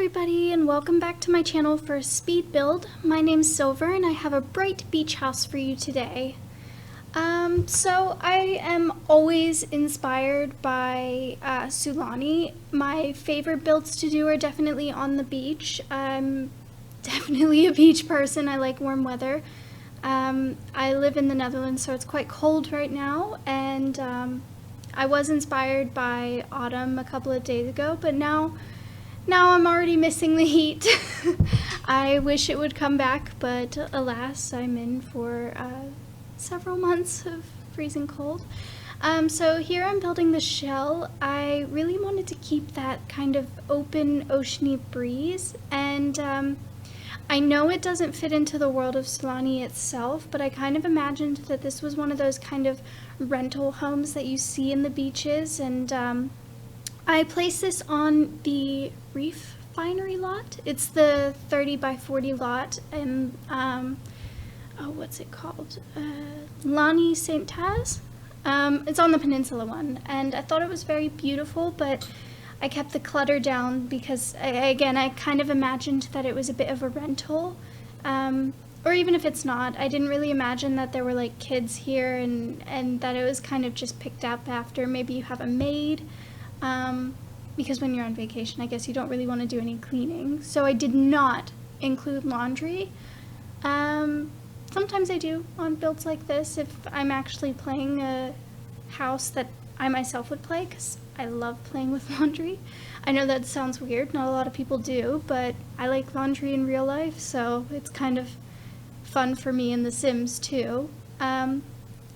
everybody, and welcome back to my channel for a speed build. My name's Silver and I have a bright beach house for you today. So I am always inspired by Sulani. My favorite builds to do are definitely on the beach. I'm definitely a beach person. I like warm weather. I live in the Netherlands, so it's quite cold right now, and I was inspired by autumn a couple of days ago, but now I'm already missing the heat. I wish it would come back, but alas, I'm in for several months of freezing cold. So here I'm building the shell. I really wanted to keep that kind of open, oceany breeze, and I know it doesn't fit into the world of Sulani itself, but I kind of imagined that this was one of those kind of rental homes that you see in the beaches, and I placed this on the Reef Finery lot. It's the 30 by 40 lot in, what's it called? Lani St. Taz? It's on the Peninsula one, and I thought it was very beautiful, but I kept the clutter down because, I kind of imagined that it was a bit of a rental. Or even if it's not, I didn't really imagine that there were like kids here and that it was kind of just picked up after maybe you have a maid. Because when you're on vacation, I guess you don't really want to do any cleaning. So I did not include laundry. Sometimes I do on builds like this if I'm actually playing a house that I myself would play, because I love playing with laundry. I know that sounds weird, not a lot of people do, but I like laundry in real life, so it's kind of fun for me in The Sims too.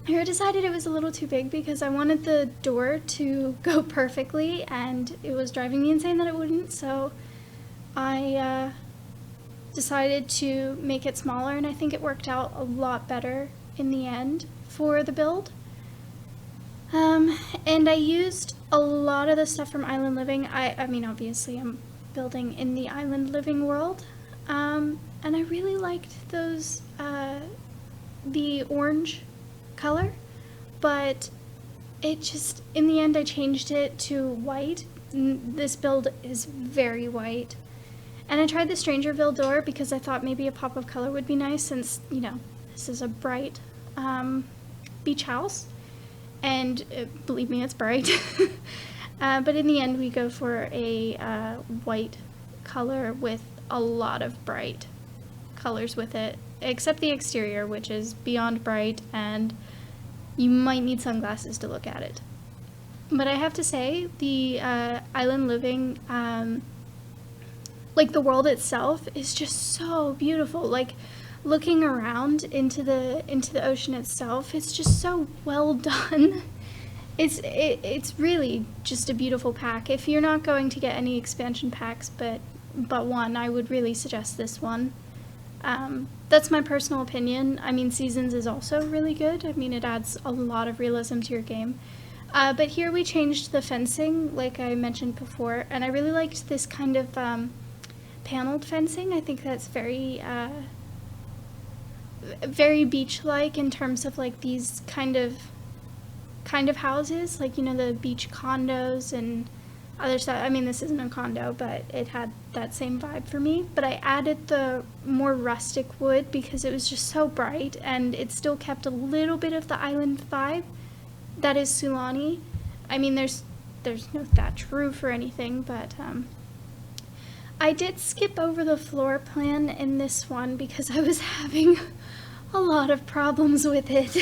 I decided it was a little too big because I wanted the door to go perfectly, and it was driving me insane that it wouldn't, so I decided to make it smaller, and I think it worked out a lot better in the end for the build. And I used a lot of the stuff from Island Living. I mean, obviously I'm building in the Island Living world, and I really liked those, the orange color, but it just, in the end I changed it to white. This build is very white, and I tried the Strangerville door because I thought maybe a pop of color would be nice, since, you know, this is a bright beach house, and believe me, it's bright. But in the end we go for a white color with a lot of bright colors with it, except the exterior, which is beyond bright, and you might need sunglasses to look at it. But I have to say, the Island Living, like the world itself, is just so beautiful. Like, looking around into the ocean itself, it's just so well done. It's really just a beautiful pack. If you're not going to get any expansion packs, but one, I would really suggest this one. That's my personal opinion. I mean, Seasons is also really good. I mean, it adds a lot of realism to your game. But here we changed the fencing, like I mentioned before, and I really liked this kind of paneled fencing. I think that's very beach-like in terms of like these kind of houses, like, you know, the beach condos and other stuff. I mean, this isn't a condo, but it had that same vibe for me. But I added the more rustic wood because it was just so bright, and it still kept a little bit of the island vibe that is Sulani. I mean, there's no thatch roof or anything, but I did skip over the floor plan in this one because I was having a lot of problems with it.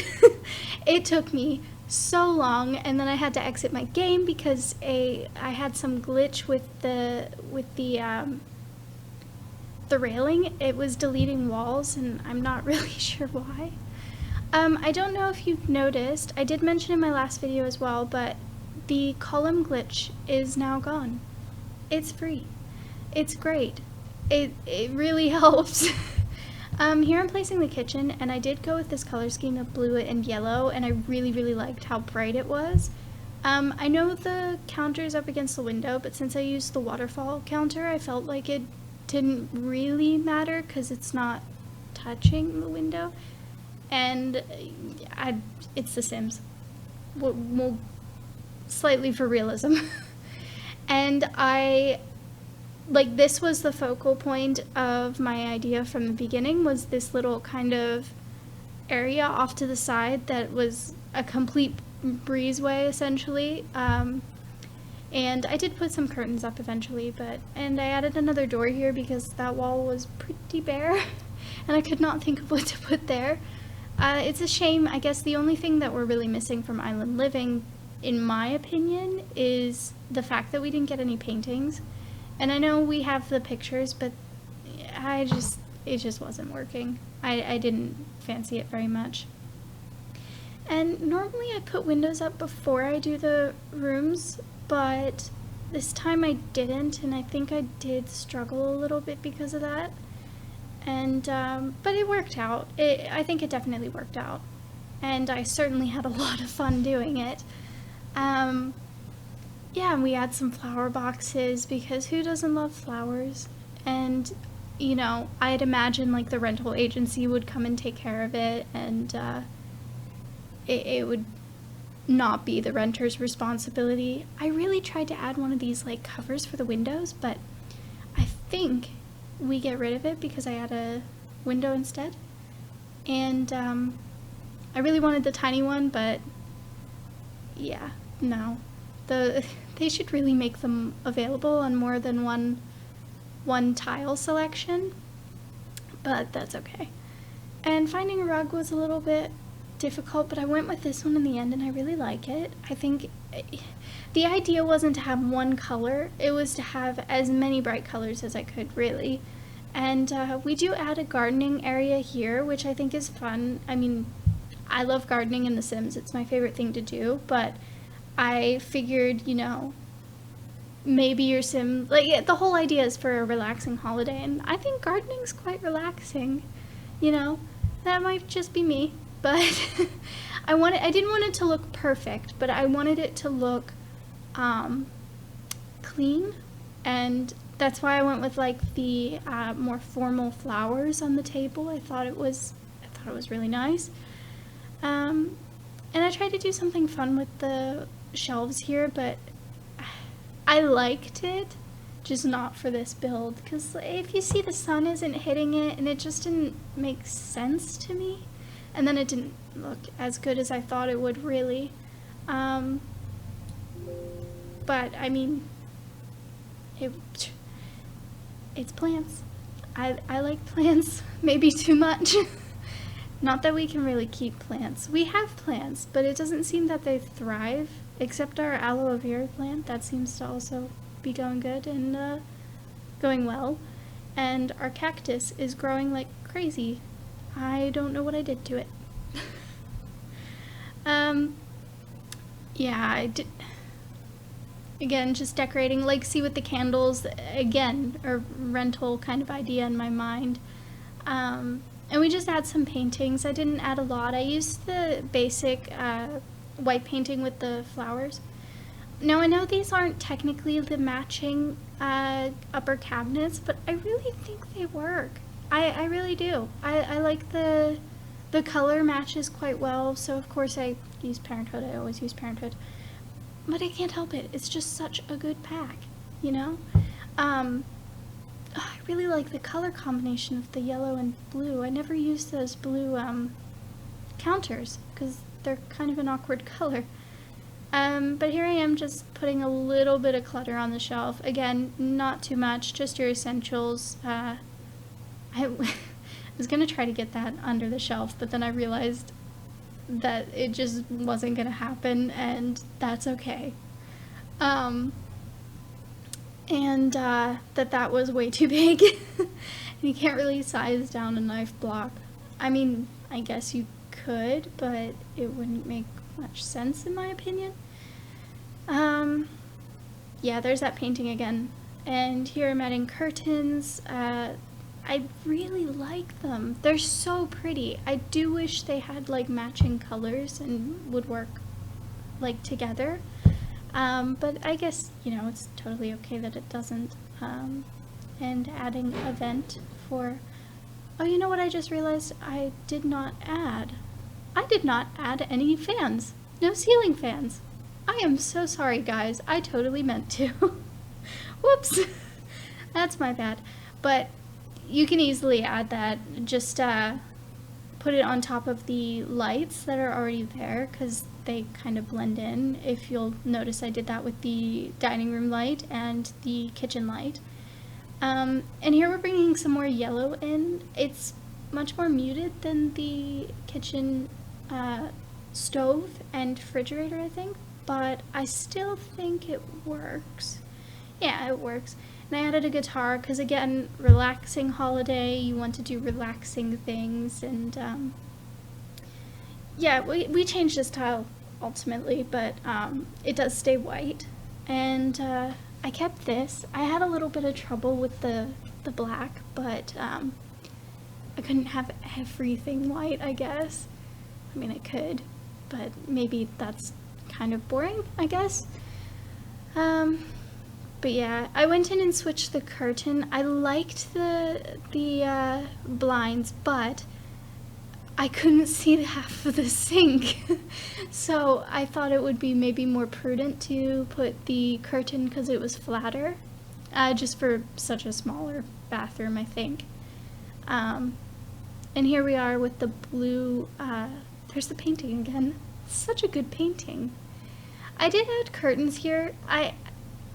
It took me so long, and then I had to exit my game because I had some glitch with the railing. It was deleting walls, and I'm not really sure why. I don't know if you've noticed, I did mention in my last video as well, but the column glitch is now gone. It's free. It's great. It really helps. Here I'm placing the kitchen, and I did go with this color scheme of blue and yellow, and I really, really liked how bright it was. I know the counter is up against the window, but since I used the waterfall counter, I felt like it didn't really matter because it's not touching the window, and it's The Sims. We'll slightly for realism. And I like, this was the focal point of my idea from the beginning, was this little kind of area off to the side that was a complete breezeway, essentially. And I did put some curtains up eventually, and I added another door here because that wall was pretty bare, and I could not think of what to put there. It's a shame. I guess the only thing that we're really missing from Island Living, in my opinion, is the fact that we didn't get any paintings. And I know we have the pictures, but it just wasn't working. I didn't fancy it very much. And normally I put windows up before I do the rooms, but this time I didn't, and I think I did struggle a little bit because of that. And, but it worked out. I think it definitely worked out. And I certainly had a lot of fun doing it. Yeah, and we had some flower boxes, because who doesn't love flowers? And, you know, I'd imagine, like, the rental agency would come and take care of it, and, it would not be the renter's responsibility. I really tried to add one of these, like, covers for the windows, but I think we get rid of it because I add a window instead. And I really wanted the tiny one, but yeah, no. They should really make them available on more than one tile selection, but that's okay. And finding a rug was a little bit difficult, but I went with this one in the end, and I really like it. I think the idea wasn't to have one color, it was to have as many bright colors as I could, really. And we do add a gardening area here, which I think is fun. I mean, I love gardening in The Sims, it's my favorite thing to do, but I figured, you know, maybe your sim, like, the whole idea is for a relaxing holiday, and I think gardening's quite relaxing, you know. That might just be me, but I didn't want it to look perfect, but I wanted it to look clean, and that's why I went with, like, the more formal flowers on the table. I thought it was really nice. And I tried to do something fun with the shelves here, but I liked it, just not for this build, because if you see, the sun isn't hitting it, and it just didn't make sense to me, and then it didn't look as good as I thought it would, really. But I mean, it's plants. I like plants, maybe too much. Not that we can really keep plants. We have plants, but it doesn't seem that they thrive, except our aloe vera plant. That seems to also be going good and going well. And our cactus is growing like crazy. I don't know what I did to it. Yeah, I did. Again, just decorating, like, see with the candles, again, a rental kind of idea in my mind. And we just add some paintings. I didn't add a lot. I used the basic white painting with the flowers. Now, I know these aren't technically the matching upper cabinets, but I really think they work. I really do. I like the color matches quite well, so of course I use Parenthood. I always use Parenthood. But I can't help it. It's just such a good pack, you know? I really like the color combination of the yellow and blue. I never used those blue counters because they're kind of an awkward color. But here I am just putting a little bit of clutter on the shelf. Again, not too much, just your essentials. I was going to try to get that under the shelf, but then I realized that it just wasn't going to happen, and that's okay. And that was way too big. You can't really size down a knife block. I mean, I guess you could, but it wouldn't make much sense in my opinion. Yeah, there's that painting again. And here I'm adding curtains. I really like them. They're so pretty. I do wish they had, like, matching colors and would work, like, together. But I guess, you know, it's totally okay that it doesn't. And adding a vent for... Oh, you know what I just realized I did not add? I did not add any fans. No ceiling fans. I am so sorry, guys. I totally meant to. Whoops. That's my bad. But you can easily add that. Just put it on top of the lights that are already there because they kind of blend in. If you'll notice, I did that with the dining room light and the kitchen light. And here we're bringing some more yellow in. It's much more muted than the kitchen stove and refrigerator, I think, but I still think it works. Yeah, it works. And I added a guitar because, again, relaxing holiday, you want to do relaxing things, and yeah, we changed the style ultimately, but it does stay white. And I kept this. I had a little bit of trouble with the black, but I couldn't have everything white, I guess. I mean, I could, but maybe that's kind of boring, I guess. But yeah, I went in and switched the curtain. I liked the blinds, but I couldn't see half of the sink. So I thought it would be maybe more prudent to put the curtain because it was flatter, just for such a smaller bathroom, I think. And here we are with the blue, there's the painting again. Such a good painting. I did add curtains here. I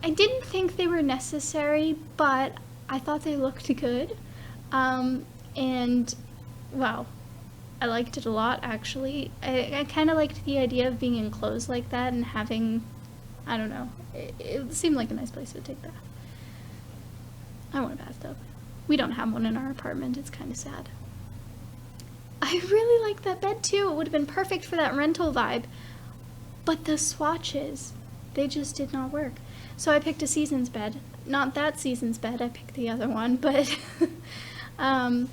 didn't think they were necessary, but I thought they looked good. And, well, I liked it a lot, actually. I kind of liked the idea of being enclosed like that and having, I don't know, it seemed like a nice place to take a bath. I want a bathtub. We don't have one in our apartment. It's kind of sad. I really like that bed, too. It would have been perfect for that rental vibe. But the swatches, they just did not work. So I picked a Seasons bed. Not that Seasons bed, I picked the other one, but and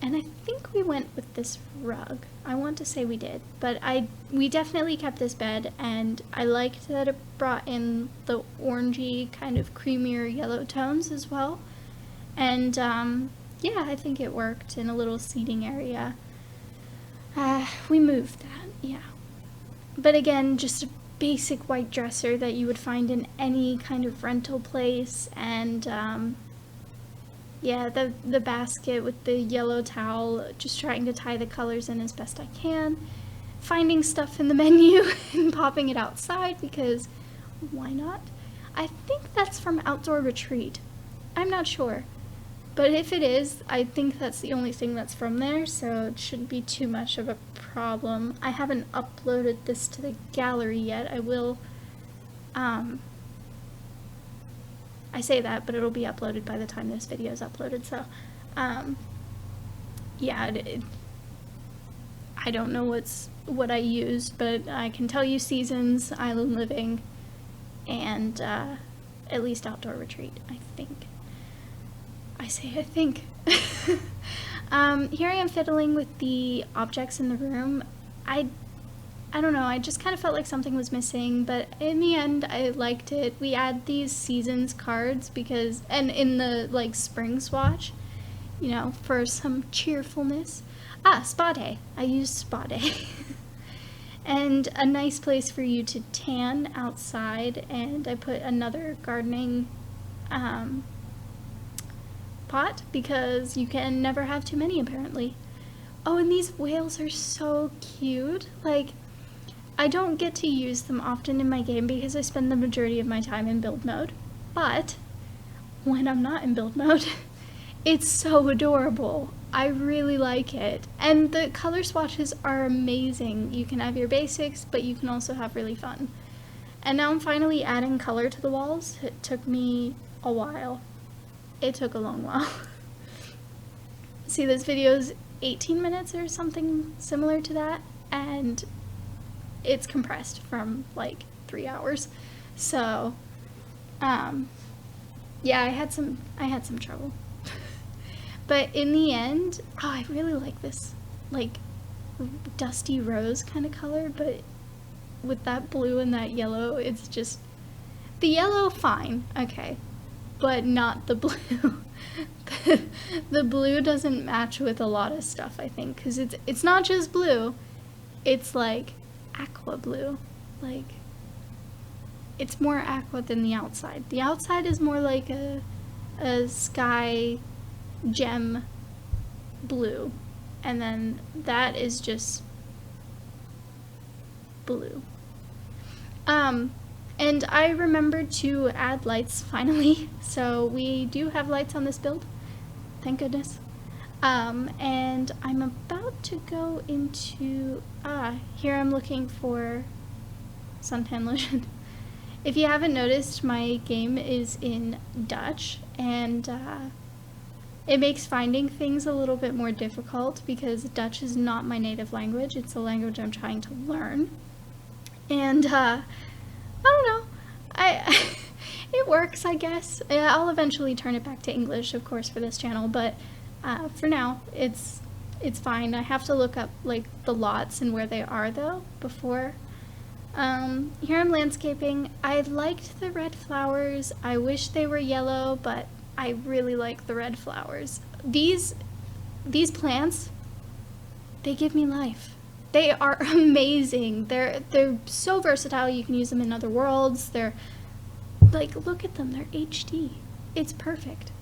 I think we went with this rug. I want to say we did, but we definitely kept this bed, and I liked that it brought in the orangey kind of creamier yellow tones as well. And yeah, I think it worked in a little seating area. We moved that, yeah. But again, just a basic white dresser that you would find in any kind of rental place, and yeah, the basket with the yellow towel, just trying to tie the colors in as best I can, finding stuff in the menu and popping it outside because why not? I think that's from Outdoor Retreat. I'm not sure, but if it is, I think that's the only thing that's from there, so it shouldn't be too much of a problem. I haven't uploaded this to the gallery yet. I will, I say that, but it'll be uploaded by the time this video is uploaded, so, yeah, I don't know what I used, but I can tell you Seasons, Island Living, and, at least Outdoor Retreat, I think. I say I think. Here I am fiddling with the objects in the room. I don't know, I just kind of felt like something was missing, but in the end I liked it. We add these Seasons cards because, and in the like spring swatch, you know, for some cheerfulness. Spa day. I used spa day. And a nice place for you to tan outside, and I put another gardening pot because you can never have too many apparently. Oh, and these whales are so cute. Like, I don't get to use them often in my game because I spend the majority of my time in build mode, but when I'm not in build mode, it's so adorable. I really like it. And the color swatches are amazing. You can have your basics, but you can also have really fun. And now I'm finally adding color to the walls. It took me a while. It took a long while. See, this video's 18 minutes or something similar to that, and it's compressed from like 3 hours. So, yeah, I had some trouble. But in the end, oh, I really like this, like, dusty rose kind of color, but with that blue and that yellow, it's just, the yellow, fine, okay, but not the blue. The blue doesn't match with a lot of stuff, I think, because it's not just blue, it's like aqua blue, like, it's more aqua than the outside. The outside is more like a a sky gem blue, and then that is just blue. And I remembered to add lights finally, so we do have lights on this build, thank goodness. And I'm about to go into, here I'm looking for suntan lotion. If you haven't noticed, my game is in Dutch, and it makes finding things a little bit more difficult because Dutch is not my native language. It's a language I'm trying to learn. And I don't know, it works, I guess. I'll eventually turn it back to English, of course, for this channel, but for now, it's fine. I have to look up like the lots and where they are though before. Here I'm landscaping. I liked the red flowers. I wish they were yellow, but I really like the red flowers. These plants, they give me life. They are amazing. They're so versatile. You can use them in other worlds. They're like, look at them. They're HD. It's perfect.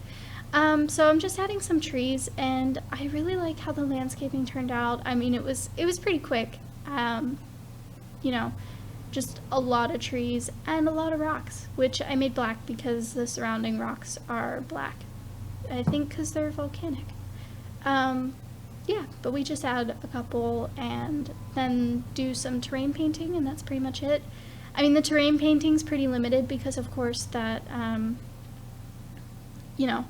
So I'm just adding some trees, and I really like how the landscaping turned out. I mean, it was pretty quick. You know, just a lot of trees and a lot of rocks, which I made black because the surrounding rocks are black. I think because they're volcanic. Yeah, but we just add a couple and then do some terrain painting, and that's pretty much it. I mean, the terrain painting's pretty limited because, of course, that, you know,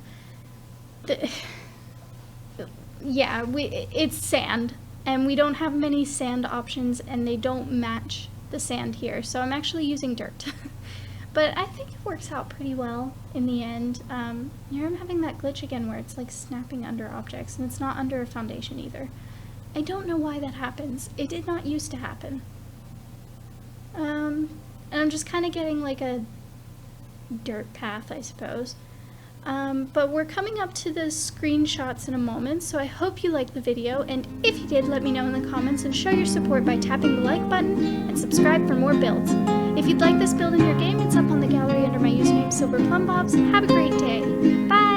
yeah, it's sand, and we don't have many sand options, and they don't match the sand here, so I'm actually using dirt. But I think it works out pretty well in the end. Here I'm having that glitch again where it's like snapping under objects, and it's not under a foundation either. I don't know why that happens. It did not used to happen. And I'm just kind of getting like a dirt path, I suppose. But we're coming up to the screenshots in a moment, so I hope you liked the video, and if you did, let me know in the comments and show your support by tapping the like button and subscribe for more builds. If you'd like this build in your game, it's up on the gallery under my username SilverPlumBobs. Have a great day. Bye!